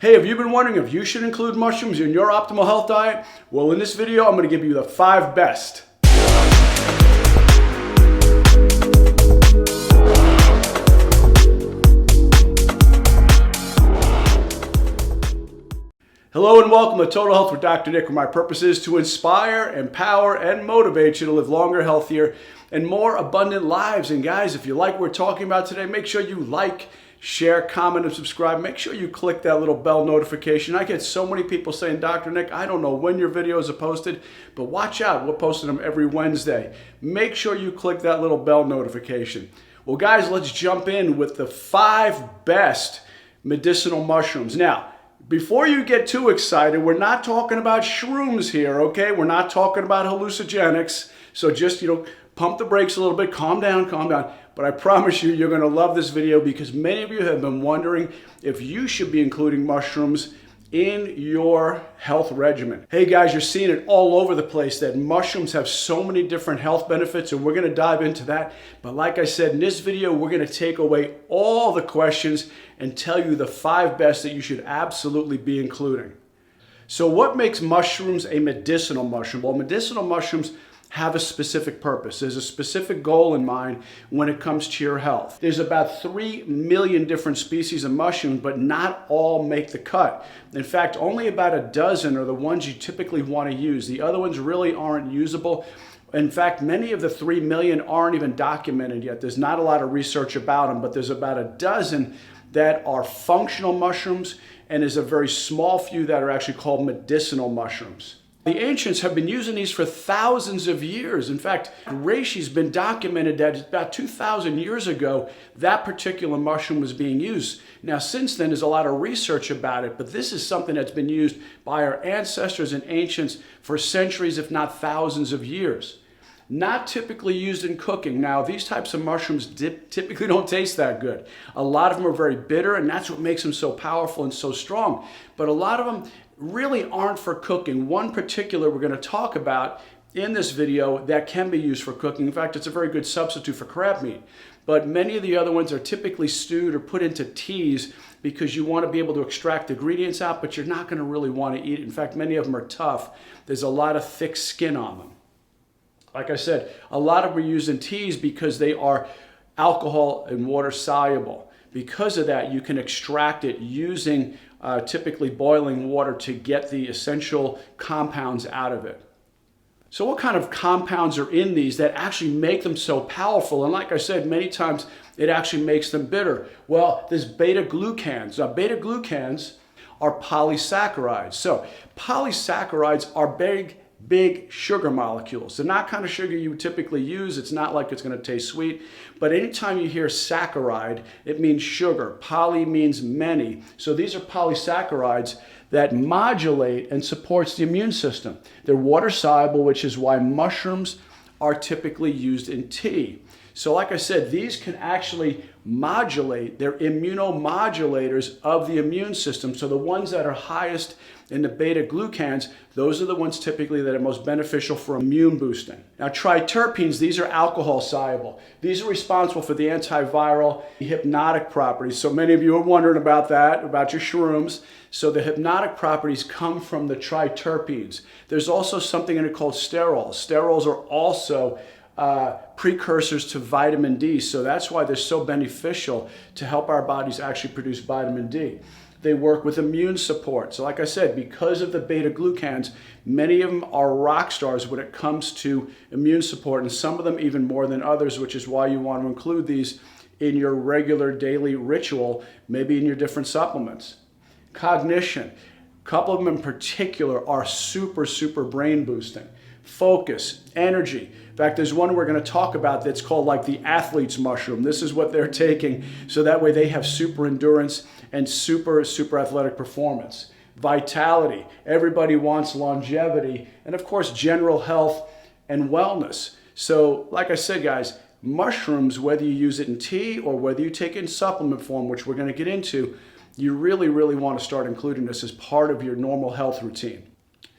Hey, have you been wondering if you should include mushrooms in your optimal health diet? Well, in this video, I'm going to give you the 5 best. Hello and welcome to Total Health with Dr. Nick, where my purpose is to inspire, empower, and motivate you to live longer, healthier, and more abundant lives. And guys, if you like what we're talking about today, make sure you like, share, comment, and subscribe. Make sure you click that little bell notification. I get so many people saying, Dr. Nick, I don't know when your videos are posted, but watch out. We're posting them every Wednesday. Make sure you click that little bell notification. Well, guys, let's jump in with the 5 best medicinal mushrooms. Now, before you get too excited, we're not talking about shrooms here, okay? We're not talking about hallucinogenics. So just, pump the brakes a little bit, calm down, calm down. But I promise you, you're going to love this video because many of you have been wondering if you should be including mushrooms in your health regimen. Hey guys, you're seeing it all over the place that mushrooms have so many different health benefits, and we're going to dive into that. But like I said, in this video, we're going to take away all the questions and tell you the 5 best that you should absolutely be including. So what makes mushrooms a medicinal mushroom? Well, medicinal mushrooms have a specific purpose. There's a specific goal in mind when it comes to your health. There's about 3 million different species of mushrooms, but not all make the cut. In fact, only about a dozen are the ones you typically want to use. The other ones really aren't usable. In fact, many of the 3 million aren't even documented yet. There's not a lot of research about them, but there's about a dozen that are functional mushrooms, and there's a very small few that are actually called medicinal mushrooms. The ancients have been using these for thousands of years. In fact, Reishi's been documented that about 2,000 years ago, that particular mushroom was being used. Now, since then, there's a lot of research about it, but this is something that's been used by our ancestors and ancients for centuries, if not thousands of years. Not typically used in cooking. Now, these types of mushrooms typically don't taste that good. A lot of them are very bitter, and that's what makes them so powerful and so strong. But a lot of them really aren't for cooking. One particular we're going to talk about in this video that can be used for cooking. In fact, it's a very good substitute for crab meat. But many of the other ones are typically stewed or put into teas because you want to be able to extract the ingredients out, but you're not going to really want to eat it. In fact, many of them are tough. There's a lot of thick skin on them. Like I said, a lot of them are used in teas because they are alcohol and water soluble. Because of that, you can extract it using typically boiling water to get the essential compounds out of it. So what kind of compounds are in these that actually make them so powerful? And like I said, many times it actually makes them bitter. Well, there's beta-glucans. Now, beta-glucans are polysaccharides. So polysaccharides are big sugar molecules. They're not kind of sugar you would typically use. It's not like it's going to taste sweet. But anytime you hear saccharide, it means sugar. Poly means many. So these are polysaccharides that modulate and supports the immune system. They're water soluble, which is why mushrooms are typically used in tea. So like I said, these can actually modulate. They're immunomodulators of the immune system. So the ones that are highest in the beta-glucans, those are the ones typically that are most beneficial for immune boosting. Now, triterpenes, these are alcohol soluble. These are responsible for the antiviral, hypnotic properties. So many of you are wondering about that, about your shrooms. So the hypnotic properties come from the triterpenes. There's also something in it called sterols. Sterols are also precursors to vitamin D. So that's why they're so beneficial to help our bodies actually produce vitamin D. They work with immune support. So like I said, because of the beta-glucans, many of them are rock stars when it comes to immune support, and some of them even more than others, which is why you want to include these in your regular daily ritual, maybe in your different supplements. Cognition. A couple of them in particular are super brain boosting. Focus, energy. In fact, there's one we're going to talk about that's called like the athlete's mushroom. This is what they're taking, so that way they have super endurance and super athletic performance. Vitality. Everybody wants longevity. And of course, general health and wellness. So like I said, guys, mushrooms, whether you use it in tea or whether you take it in supplement form, which we're going to get into, you really want to start including this as part of your normal health routine.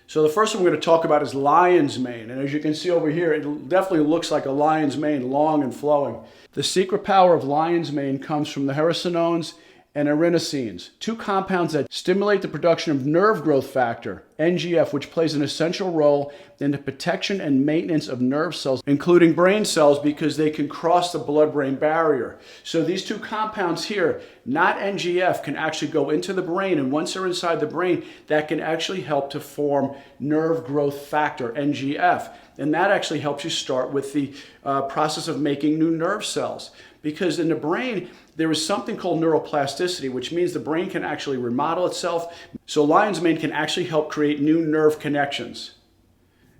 So the first one we're going to talk about is lion's mane. And as you can see over here, it definitely looks like a lion's mane, long and flowing. The secret power of lion's mane comes from the hericenones and adenosines, two compounds that stimulate the production of nerve growth factor, NGF, which plays an essential role in the protection and maintenance of nerve cells, including brain cells, because they can cross the blood-brain barrier. So these two compounds here, not NGF, can actually go into the brain, and once they're inside the brain, that can actually help to form nerve growth factor, NGF. And that actually helps you start with the process of making new nerve cells. Because in the brain, there is something called neuroplasticity, which means the brain can actually remodel itself. So lion's mane can actually help create new nerve connections.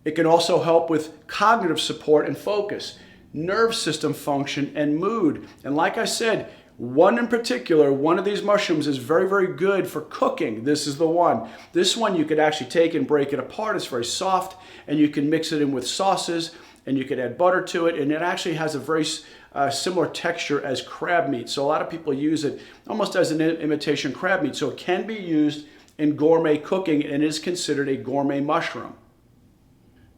It can also help with cognitive support and focus, nerve system function, and mood. And like I said, one in particular, one of these mushrooms is very, very good for cooking. This is the one. This one you could actually take and break it apart. It's very soft, and you can mix it in with sauces, and you could add butter to it, and it actually has a very similar texture as crab meat. So a lot of people use it almost as an imitation crab meat. So it can be used in gourmet cooking and is considered a gourmet mushroom.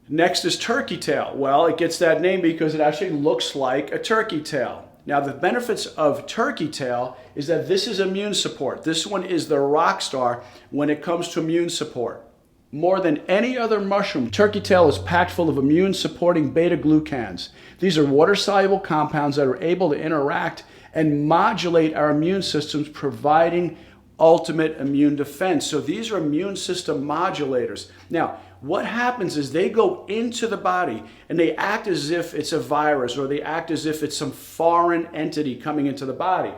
Next is turkey tail. Well, it gets that name because it actually looks like a turkey tail. Now, the benefits of turkey tail is that this is immune support. This one is the rock star when it comes to immune support. More than any other mushroom, turkey tail is packed full of immune-supporting beta-glucans. These are water-soluble compounds that are able to interact and modulate our immune systems, providing ultimate immune defense. So these are immune system modulators. Now, what happens is they go into the body and they act as if it's a virus, or they act as if it's some foreign entity coming into the body.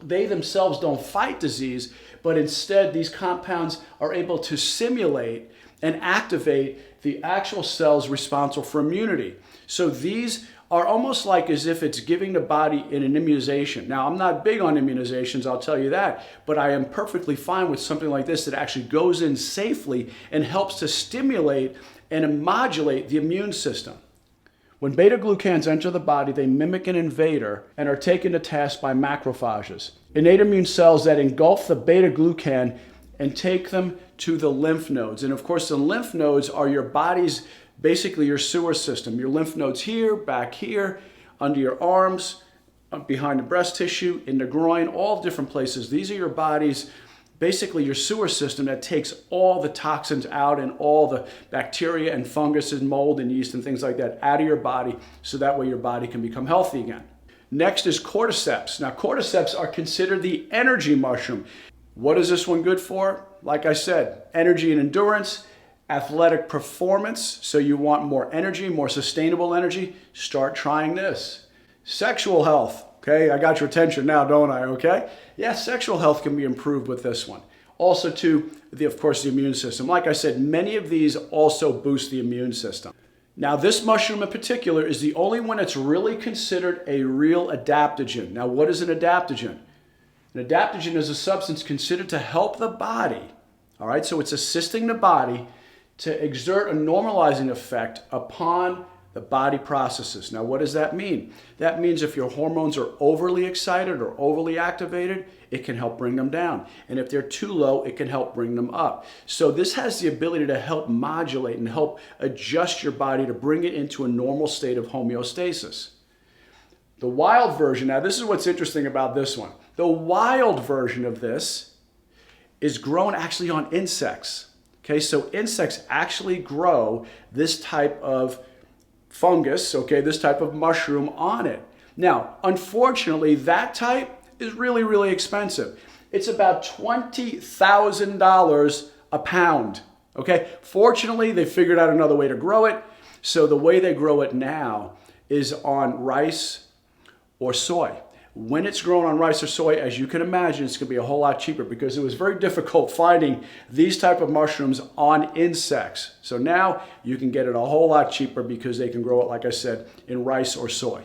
They themselves don't fight disease, but instead these compounds are able to simulate and activate the actual cells responsible for immunity. So these are almost like as if it's giving the body an immunization. Now, I'm not big on immunizations, I'll tell you that, but I am perfectly fine with something like this that actually goes in safely and helps to stimulate and modulate the immune system. When beta-glucans enter the body, they mimic an invader and are taken to task by macrophages, innate immune cells that engulf the beta-glucan and take them to the lymph nodes. And of course, the lymph nodes are your body's, basically your sewer system. Your lymph nodes here, back here, under your arms, behind the breast tissue, in the groin, all different places. These are your body's, basically your sewer system that takes all the toxins out and all the bacteria and fungus and mold and yeast and things like that out of your body, so that way your body can become healthy again. Next is cordyceps. Now, cordyceps are considered the energy mushroom. What is this one good for? Like I said, energy and endurance, athletic performance. So you want more energy, more sustainable energy, start trying this. Sexual health. Okay, I got your attention now, don't I? Okay? Yeah, sexual health can be improved with this one. Also to, of course, the immune system. Like I said, many of these also boost the immune system. Now, this mushroom in particular is the only one that's really considered a real adaptogen. Now, what is an adaptogen? An adaptogen is a substance considered to help the body. All right, so it's assisting the body to exert a normalizing effect upon the body processes. Now, what does that mean? That means if your hormones are overly excited or overly activated, it can help bring them down. And if they're too low, it can help bring them up. So this has the ability to help modulate and help adjust your body to bring it into a normal state of homeostasis. The wild version, now this is what's interesting about this one. The wild version of this is grown actually on insects. Okay, so insects actually grow this type of fungus, okay, this type of mushroom on it. Now, unfortunately, that type is really, really expensive. It's about $20,000 a pound, okay? Fortunately, they figured out another way to grow it. So the way they grow it now is on rice or soy. When it's grown on rice or soy, as you can imagine, it's going to be a whole lot cheaper because it was very difficult finding these type of mushrooms on insects. So now you can get it a whole lot cheaper because they can grow it, like I said, in rice or soy.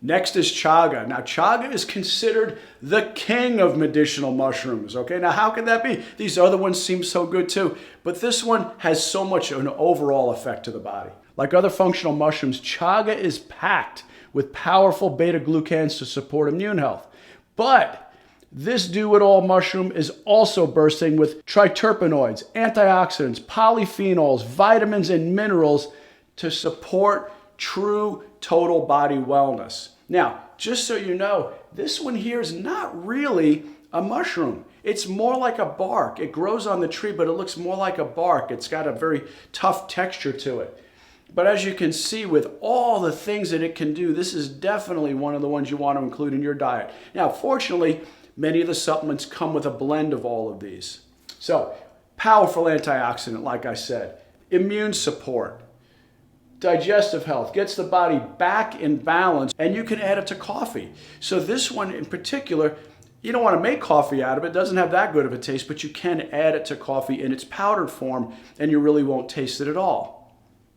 Next is chaga. Now, chaga is considered the king of medicinal mushrooms. Okay, now how can that be? These other ones seem so good too, but this one has so much of an overall effect to the body. Like other functional mushrooms, chaga is packed with powerful beta-glucans to support immune health. But this do-it-all mushroom is also bursting with triterpenoids, antioxidants, polyphenols, vitamins, and minerals to support true total body wellness. Now, just so you know, this one here is not really a mushroom. It's more like a bark. It grows on the tree, but it looks more like a bark. It's got a very tough texture to it. But as you can see, with all the things that it can do, this is definitely one of the ones you want to include in your diet. Now, fortunately, many of the supplements come with a blend of all of these. So, powerful antioxidant, like I said, immune support, digestive health, gets the body back in balance, and you can add it to coffee. So this one in particular, you don't want to make coffee out of it. It doesn't have that good of a taste, but you can add it to coffee in its powdered form, and you really won't taste it at all.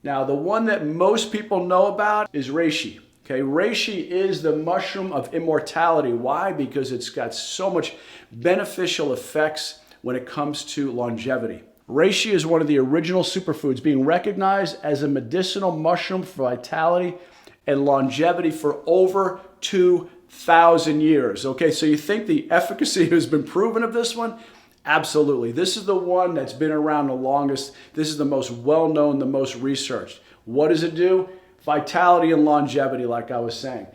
Now, the one that most people know about is reishi. Okay, reishi is the mushroom of immortality. Why? Because it's got so much beneficial effects when it comes to longevity. Reishi is one of the original superfoods, being recognized as a medicinal mushroom for vitality and longevity for over 2,000 years. Okay, so you think the efficacy has been proven of this one? Absolutely. This is the one that's been around the longest. This is the most well-known, the most researched. What does it do? Vitality and longevity, like I was saying.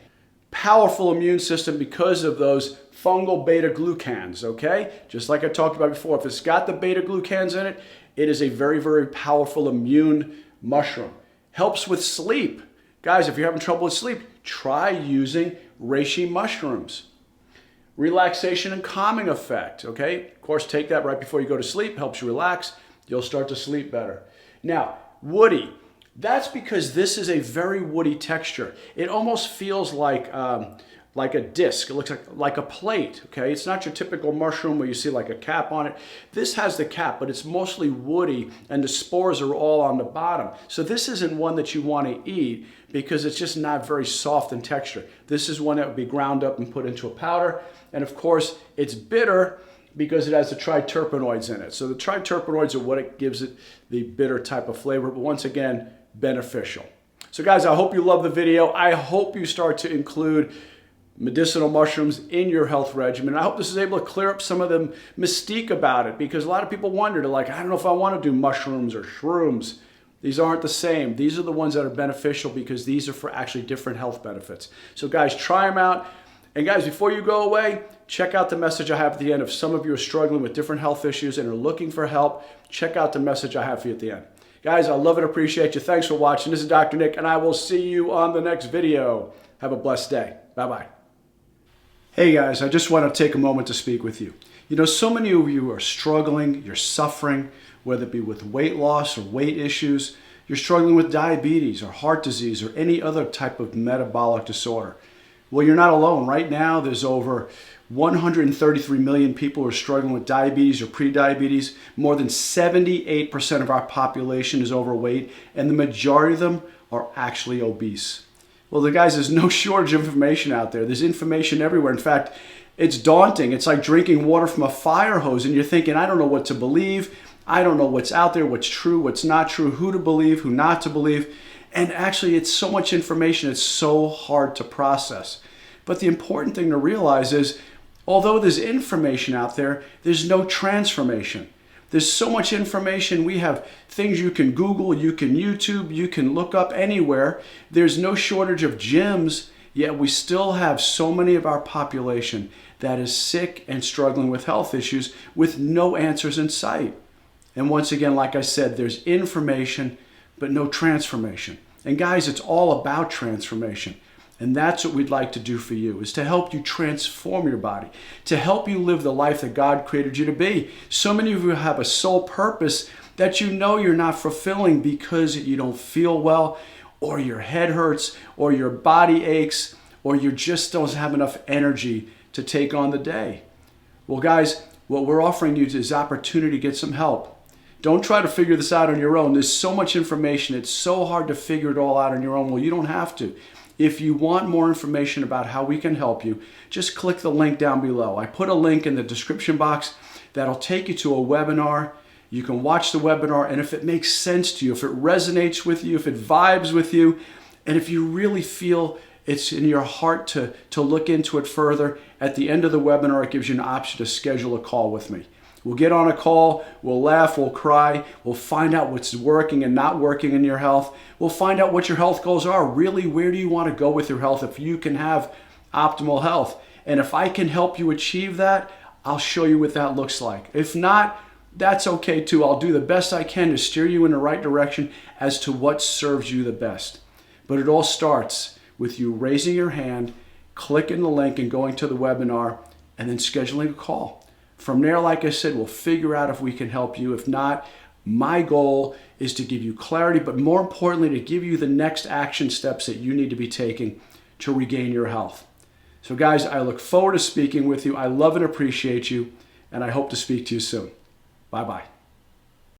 Powerful immune system because of those fungal beta-glucans, okay? Just like I talked about before, if it's got the beta-glucans in it, it is a very, very powerful immune mushroom. Helps with sleep. Guys, if you're having trouble with sleep, try using reishi mushrooms. Relaxation and calming effect, okay? Of course, take that right before you go to sleep, helps you relax. You'll start to sleep better. Now, woody. That's because this is a very woody texture. It almost feels like a disc. It looks like a plate, okay? It's not your typical mushroom where you see like a cap on it. This has the cap, but it's mostly woody, and the spores are all on the bottom. So this isn't one that you want to eat because it's just not very soft in texture. This is one that would be ground up and put into a powder. And of course, it's bitter because it has the triterpenoids in it. So the triterpenoids are what it gives it the bitter type of flavor, but once again, beneficial. So guys, I hope you love the video. I hope you start to include medicinal mushrooms in your health regimen. I hope this is able to clear up some of the mystique about it, because a lot of people wonder, like, I don't know if I want to do mushrooms or shrooms. These aren't the same. These are the ones that are beneficial because these are for actually different health benefits. So guys, try them out. And guys, before you go away, check out the message I have at the end. If some of you are struggling with different health issues and are looking for help, check out the message I have for you at the end. Guys, I love and appreciate you. Thanks for watching. This is Dr. Nick, and I will see you on the next video. Have a blessed day. Bye-bye. Hey guys, I just want to take a moment to speak with you. You know, so many of you are struggling, you're suffering, whether it be with weight loss or weight issues, you're struggling with diabetes or heart disease or any other type of metabolic disorder. Well, you're not alone. Right now, there's over 133 million people who are struggling with diabetes or prediabetes. More than 78% of our population is overweight, and the majority of them are actually obese. Well, the guys, there's no shortage of information out there. There's information everywhere. In fact, it's daunting. It's like drinking water from a fire hose, and you're thinking, I don't know what to believe. I don't know what's out there, what's true, what's not true, who to believe, who not to believe. And actually, it's so much information, it's so hard to process. But the important thing to realize is, although there's information out there, there's no transformation. There's so much information. We have things you can Google, you can YouTube, you can look up anywhere. There's no shortage of gyms, yet we still have so many of our population that is sick and struggling with health issues with no answers in sight. And once again, like I said, there's information, but no transformation. And guys, it's all about transformation. And that's what we'd like to do for you, is to help you transform your body, to help you live the life that God created you to be. So many of you have a sole purpose that you know you're not fulfilling because you don't feel well, or your head hurts, or your body aches, or you just don't have enough energy to take on the day. Well, guys, what we're offering you is opportunity to get some help. Don't try to figure this out on your own. There's so much information. It's so hard to figure it all out on your own. Well, you don't have to. If you want more information about how we can help you, just click the link down below. I put a link in the description box that'll take you to a webinar. You can watch the webinar, and if it makes sense to you, if it resonates with you, if it vibes with you, and if you really feel it's in your heart to look into it further, at the end of the webinar, it gives you an option to schedule a call with me. We'll get on a call, we'll laugh, we'll cry, we'll find out what's working and not working in your health. We'll find out what your health goals are. Really, where do you want to go with your health if you can have optimal health? And if I can help you achieve that, I'll show you what that looks like. If not, that's okay too. I'll do the best I can to steer you in the right direction as to what serves you the best. But it all starts with you raising your hand, clicking the link and going to the webinar, and then scheduling a call. From there, like I said, we'll figure out if we can help you. If not, my goal is to give you clarity, but more importantly, to give you the next action steps that you need to be taking to regain your health. So guys, I look forward to speaking with you. I love and appreciate you, and I hope to speak to you soon. Bye-bye.